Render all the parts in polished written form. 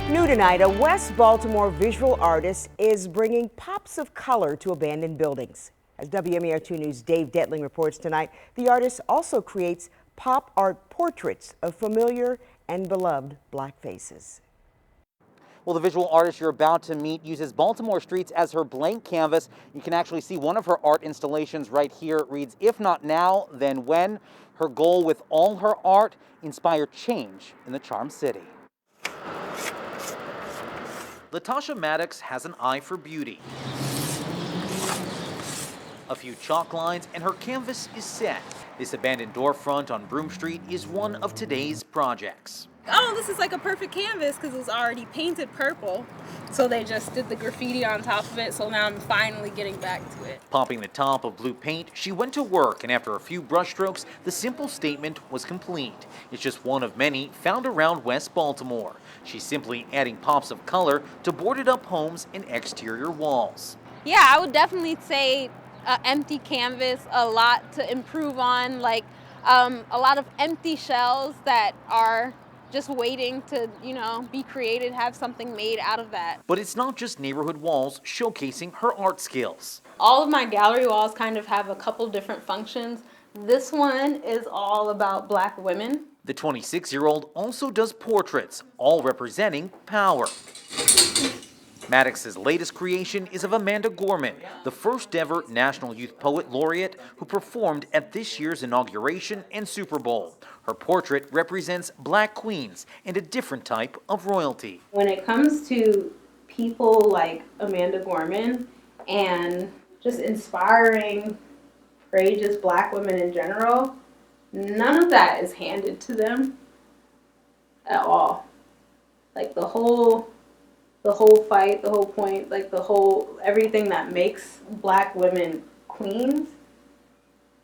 New tonight, a West Baltimore visual artist is bringing pops of color to abandoned buildings. As WMAR2 News' Dave Detling reports tonight, the artist also creates pop art portraits of familiar and beloved black faces. Well, the visual artist you're about to meet uses Baltimore streets as her blank canvas. You can actually see one of her art installations right here. It reads, "If not now, then when?" Her goal with all her art, inspire change in the Charm City. Latasha Maddox has an eye for beauty. A few chalk lines and her canvas is set. This abandoned door front on Broome Street is one of today's projects. Oh, this is like a perfect canvas because it was already painted purple. So they just did the graffiti on top of it, so now I'm finally getting back to it. Popping the top of blue paint, she went to work, and after a few brushstrokes, the simple statement was complete. It's just one of many found around West Baltimore. She's simply adding pops of color to boarded up homes and exterior walls. Yeah, I would definitely say empty canvas, a lot to improve on, like a lot of empty shells that are just waiting to, be created, have something made out of that. But it's not just neighborhood walls showcasing her art skills. All of my gallery walls kind of have a couple different functions. This one is all about black women. The 26-year-old also does portraits, all representing power. Maddox's latest creation is of Amanda Gorman, the first ever National Youth Poet Laureate who performed at this year's inauguration and Super Bowl. Her portrait represents black queens and a different type of royalty. When it comes to people like Amanda Gorman and just inspiring, courageous black women in general, none of that is handed to them at all. Like the whole fight, the whole point, like everything that makes black women queens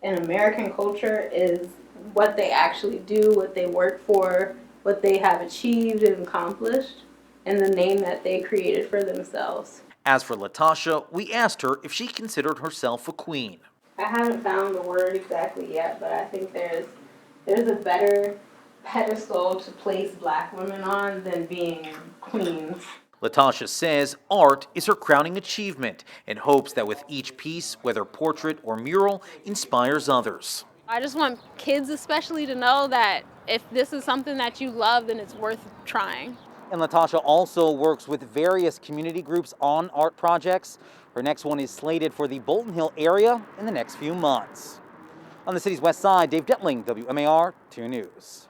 in American culture is what they actually do, what they work for, what they have achieved and accomplished, and the name that they created for themselves. As for Latasha, we asked her if she considered herself a queen. I haven't found the word exactly yet, but I think there's a better pedestal to place black women on than being queens. Latasha says art is her crowning achievement and hopes that with each piece, whether portrait or mural, inspires others. I just want kids especially to know that if this is something that you love, then it's worth trying. And Latasha also works with various community groups on art projects. Her next one is slated for the Bolton Hill area in the next few months. On the city's west side, Dave Detling, WMAR 2 News.